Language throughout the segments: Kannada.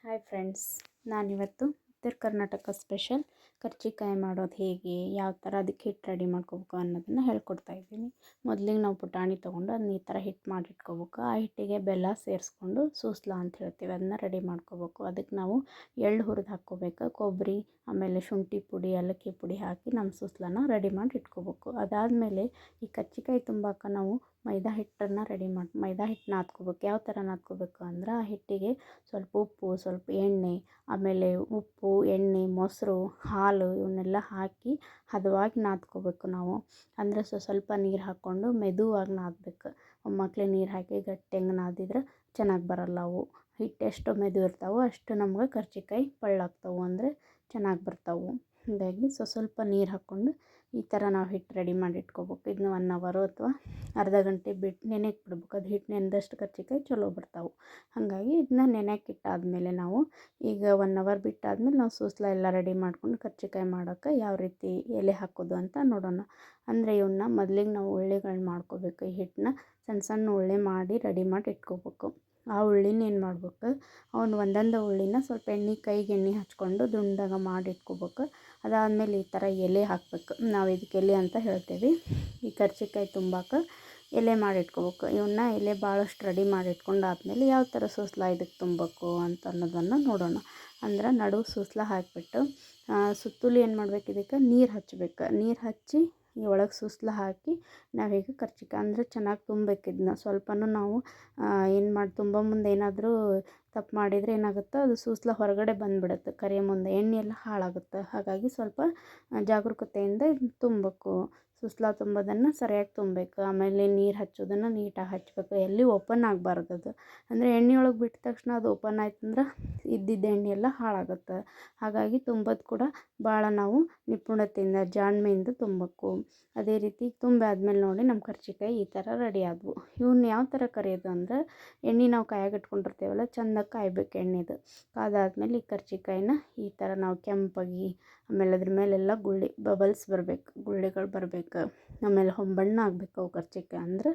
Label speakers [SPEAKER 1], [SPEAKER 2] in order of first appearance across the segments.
[SPEAKER 1] ಹಾಯ್ ಫ್ರೆಂಡ್ಸ್, ನಾನಿವತ್ತು ಉತ್ತರ ಕರ್ನಾಟಕ ಸ್ಪೆಷಲ್ ಕರ್ಜಿಕಾಯಿ ಮಾಡೋದು ಹೇಗೆ, ಯಾವ ಥರ ಅದಕ್ಕೆ ಹಿಟ್ಟು ರೆಡಿ ಮಾಡ್ಕೋಬೇಕು ಅನ್ನೋದನ್ನು ಹೇಳ್ಕೊಡ್ತಾ ಇದ್ದೀನಿ. ಮೊದಲಿಗೆ ನಾವು ಪುಟಾಣಿ ತೊಗೊಂಡು ಅದನ್ನ ಈ ಥರ ಹಿಟ್ಟು ಮಾಡಿಟ್ಕೋಬೇಕು. ಆ ಹಿಟ್ಟಿಗೆ ಬೆಲ್ಲ ಸೇರಿಸ್ಕೊಂಡು ಸೂಸ್ಲ ಅಂತ ಹೇಳ್ತೀವಿ, ಅದನ್ನ ರೆಡಿ ಮಾಡ್ಕೋಬೇಕು. ಅದಕ್ಕೆ ನಾವು ಎಳ್ಳು ಹುರಿದು ಹಾಕ್ಕೋಬೇಕು, ಕೊಬ್ಬರಿ ಆಮೇಲೆ ಶುಂಠಿ ಪುಡಿ ಏಲಕ್ಕಿ ಪುಡಿ ಹಾಕಿ ನಮ್ಮ ಸೂಸ್ಲನ ರೆಡಿ ಮಾಡಿ ಇಟ್ಕೋಬೇಕು. ಅದಾದಮೇಲೆ ಈ ಕರ್ಜಿಕಾಯಿ ತುಂಬಾಕ ನಾವು ಮೈದಾ ಹಿಟ್ಟನ್ನು ಮೈದಾ ಹಿಟ್ಟು ನಾದ್ಕೋಬೇಕು. ಯಾವ ಥರ ನಾದ್ಕೋಬೇಕು ಅಂದ್ರೆ ಆ ಹಿಟ್ಟಿಗೆ ಸ್ವಲ್ಪ ಉಪ್ಪು, ಸ್ವಲ್ಪ ಎಣ್ಣೆ, ಆಮೇಲೆ ಉಪ್ಪು, ಎಣ್ಣೆ, ಮೊಸರು, ಹಾಲು ಇವನ್ನೆಲ್ಲ ಹಾಕಿ ಹದವಾಗಿ ನಾದ್ಕೋಬೇಕು ನಾವು. ಅಂದರೆ ಸ್ವಲ್ಪ ನೀರು ಹಾಕ್ಕೊಂಡು ಮೆದುವಾಗಿ ನಾದಬೇಕು. ಮಕ್ಕಳು ನೀರು ಹಾಕಿ ಗಟ್ಟಿಂಗೆ ನಾದಿದ್ರೆ ಚೆನ್ನಾಗಿ ಬರಲ್ಲ ಅವು. ಹಿಟ್ಟು ಎಷ್ಟು ಮೆದು ಇರ್ತಾವೋ ಅಷ್ಟು ನಮ್ಗೆ ಕರ್ಜಿಕಾಯಿ ಪಳ್ಳಾಗ್ತಾವೆ, ಅಂದರೆ ಚೆನ್ನಾಗಿ ಬರ್ತಾವೆ. ಹಾಗಾಗಿ ಸ್ವಲ್ಪ ನೀರು ಹಾಕ್ಕೊಂಡು ಈ ಥರ ನಾವು ಹಿಟ್ಟು ರೆಡಿ ಮಾಡಿ ಇಟ್ಕೋಬೇಕು. ಇದನ್ನ 1 ಅವರು ಅಥವಾ ಅರ್ಧ ಗಂಟೆ ಬಿಟ್ಟು ನೆನೆಯಕ್ಕೆ ಬಿಡ್ಬೇಕು. ಅದು ಹಿಟ್ಟು ನೆನೆದಷ್ಟು ಕರ್ಜಿಕಾಯಿ ಚಲೋ ಬರ್ತಾವೆ. ಹಾಗಾಗಿ ಇದನ್ನ ನೆನೆಯಕ್ಕೆ ಇಟ್ಟಾದಮೇಲೆ ನಾವು ಈಗ 1 ಅವರ್ ಬಿಟ್ಟಾದ್ಮೇಲೆ ನಾವು ಸೂಸ್ಲ ಎಲ್ಲ ರೆಡಿ ಮಾಡ್ಕೊಂಡು ಕರ್ಜಿಕಾಯಿ ಮಾಡೋಕ್ಕೆ ಯಾವ ರೀತಿ ಎಲೆ ಹಾಕೋದು ಅಂತ ನೋಡೋಣ. ಅಂದರೆ ಇವನ್ನ ಮೊದಲಿಗೆ ನಾವು ಉಳ್ಳಿಗಳನ್ನ ಮಾಡ್ಕೋಬೇಕು. ಈ ಹಿಟ್ಟನ್ನ ಸಣ್ಣ ಸಣ್ಣ ಉಳ್ಳಿ ಮಾಡಿ ರೆಡಿ ಮಾಡಿ ಇಟ್ಕೋಬೇಕು. ಆ ಉಳ್ಳಿನ ಏನು ಮಾಡ್ಬೇಕು, ಅವನು ಒಂದೊಂದು ಉಳ್ಳಿನ ಸ್ವಲ್ಪ ಕೈಗೆ ಎಣ್ಣೆ ಹಚ್ಕೊಂಡು ದುಂಡಾಗ ಮಾಡಿ ಇಟ್ಕೋಬೇಕು. ಅದಾದಮೇಲೆ ಈ ಥರ ಎಲೆ ಹಾಕಬೇಕು. ನಾವು ಇದಕ್ಕೆ ಎಲೆ ಅಂತ ಹೇಳ್ತೇವೆ. ಈ ಕರ್ಜಿಕಾಯಿ ತುಂಬಾಕ ಎಲೆ ಮಾಡಿಟ್ಕೋಬೇಕು. ಇವನ್ನ ಎಲೆ ಭಾಳಷ್ಟು ರೆಡಿ ಮಾಡಿಟ್ಕೊಂಡಾದ್ಮೇಲೆ ಯಾವ ಥರ ಸೂಸ್ಲ ಇದಕ್ಕೆ ತುಂಬಬೇಕು ಅಂತ ಅನ್ನೋದನ್ನು ನೋಡೋಣ. ಅಂದ್ರೆ ನಡುವೆ ಸೂಸ್ಲ ಹಾಕಿಬಿಟ್ಟು ಸುತ್ತಲೂ ಏನು ಮಾಡ್ಬೇಕು, ಇದಕ್ಕೆ ನೀರು ಹಚ್ಬೇಕು. ನೀರು ಹಚ್ಚಿ ಈ ಒಳಗೆ ಸೂಸ್ಲ ಹಾಕಿ ನಾವೀಗ ಕರ್ಜಿಕಾಯಿ ಅಂದರೆ ಚೆನ್ನಾಗಿ ತುಂಬಬೇಕು. ಇದನ್ನ ಸ್ವಲ್ಪನೂ ನಾವು ತುಂಬ ಮುಂದೆ ಏನಾದರೂ ತಪ್ಪು ಮಾಡಿದರೆ ಏನಾಗುತ್ತೆ, ಅದು ಸೂಸ್ಲ ಹೊರಗಡೆ ಬಂದುಬಿಡುತ್ತೆ ಕರಿಯ ಮುಂದೆ, ಎಣ್ಣೆ ಎಲ್ಲ ಹಾಳಾಗುತ್ತೆ. ಹಾಗಾಗಿ ಸ್ವಲ್ಪ ಜಾಗರೂಕತೆಯಿಂದ ಇದನ್ನ ತುಂಬಬೇಕು. ಸೂಸ್ಲ ತುಂಬೋದನ್ನು ಸರಿಯಾಗಿ ತುಂಬಬೇಕು. ಆಮೇಲೆ ನೀರು ಹಚ್ಚೋದನ್ನು ನೀಟಾಗಿ ಹಚ್ಚಬೇಕು. ಎಲ್ಲಿ ಓಪನ್ ಆಗಬಾರ್ದು ಅದು. ಅಂದರೆ ಎಣ್ಣೆಯೊಳಗೆ ಬಿಟ್ಟ ತಕ್ಷಣ ಅದು ಓಪನ್ ಆಯ್ತಂದ್ರೆ ಇದ್ದಿದ್ದ ಎಣ್ಣೆ ಎಲ್ಲ ಹಾಳಾಗುತ್ತೆ. ಹಾಗಾಗಿ ತುಂಬೋದು ಕೂಡ ಭಾಳ ನಾವು ನಿಪುಣತೆಯಿಂದ ಜಾಣ್ಮೆಯಿಂದ ತುಂಬಬೇಕು. ಅದೇ ರೀತಿ ತುಂಬಿ ಆದಮೇಲೆ ನೋಡಿ ನಮ್ಮ ಕರ್ಜಿಕಾಯಿ ಈ ಥರ ರೆಡಿ ಆದವು. ಇವನ್ನ ಯಾವ ಥರ ಕರಿಯೋದು ಅಂದರೆ, ಎಣ್ಣೆ ನಾವು ಕಾಯಾಗಿ ಇಟ್ಕೊಂಡಿರ್ತೀವಲ್ಲ, ಚೆಂದಾಗಿ ಕಾಯ್ಬೇಕು ಎಣ್ಣೆದು. ಕಾದಾದ್ಮೇಲೆ ಈ ಕರ್ಜಿಕಾಯಿನ ಈ ಥರ ನಾವು ಕೆಂಪಾಗಿ, ಆಮೇಲೆ ಅದ್ರ ಮೇಲೆಲ್ಲ ಬಬಲ್ಸ್ ಬರಬೇಕು, ಗುಳ್ಳೆಗಳು ಬರಬೇಕು. ಆಮೇಲೆ ಹೊಂಬಣ್ಣ ಆಗಬೇಕು ಅವು ಕರ್ಜಿಕಾಯಿ, ಅಂದ್ರೆ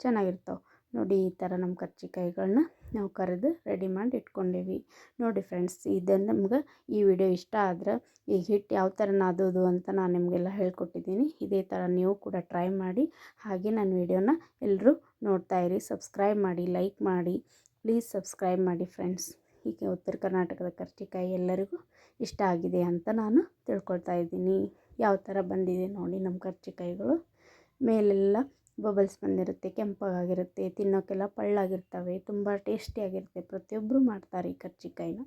[SPEAKER 1] ಚೆನ್ನಾಗಿರ್ತಾವೆ. ನೋಡಿ ಈ ಥರ ನಮ್ಮ ಕರ್ಜಿಕಾಯಿಗಳನ್ನ ನಾವು ಕರೆದು ರೆಡಿ ಮಾಡಿ ಇಟ್ಕೊಂಡೀವಿ. ನೋಡಿ ಫ್ರೆಂಡ್ಸ್, ಇದು ನಮ್ಗೆ ಈ ವಿಡಿಯೋ ಇಷ್ಟ ಆದ್ರೆ ಈಗ ಹಿಟ್ಟು ಯಾವ ಥರ ನಾದೋದು ಅಂತ ನಾನು ನಿಮಗೆಲ್ಲ ಹೇಳ್ಕೊಟ್ಟಿದ್ದೀನಿ. ಇದೇ ಥರ ನೀವು ಕೂಡ ಟ್ರೈ ಮಾಡಿ. ಹಾಗೆ ನನ್ನ ವಿಡಿಯೋನ ಎಲ್ಲರೂ ನೋಡ್ತಾಯಿರಿ, ಸಬ್ಸ್ಕ್ರೈಬ್ ಮಾಡಿ, ಲೈಕ್ ಮಾಡಿ, ಪ್ಲೀಸ್ ಸಬ್ಸ್ಕ್ರೈಬ್ ಮಾಡಿ ಫ್ರೆಂಡ್ಸ್. ಹೀಗೆ ಉತ್ತರ ಕರ್ನಾಟಕದ ಕರ್ಜಿಕಾಯಿ ಎಲ್ಲರಿಗೂ ಇಷ್ಟ ಆಗಿದೆ ಅಂತ ನಾನು ತಿಳ್ಕೊಳ್ತಾ ಇದ್ದೀನಿ. ಯಾವ ಥರ ಬಂದಿದೆ ನೋಡಿ ನಮ್ಮ ಕರ್ಜಿಕಾಯಿಗಳು. ಮೇಲೆಲ್ಲ ಬಬಲ್ಸ್ ಬಂದಿರುತ್ತೆ, ಕೆಂಪಾಗಿರುತ್ತೆ, ತಿನ್ನೋಕ್ಕೆಲ್ಲ ಪಳ್ಳಾಗಿರ್ತವೆ, ತುಂಬ ಟೇಸ್ಟಿಯಾಗಿರುತ್ತೆ. ಪ್ರತಿಯೊಬ್ಬರು ಮಾಡ್ತಾರೆ ಈ ಕರ್ಜಿಕಾಯಿನ.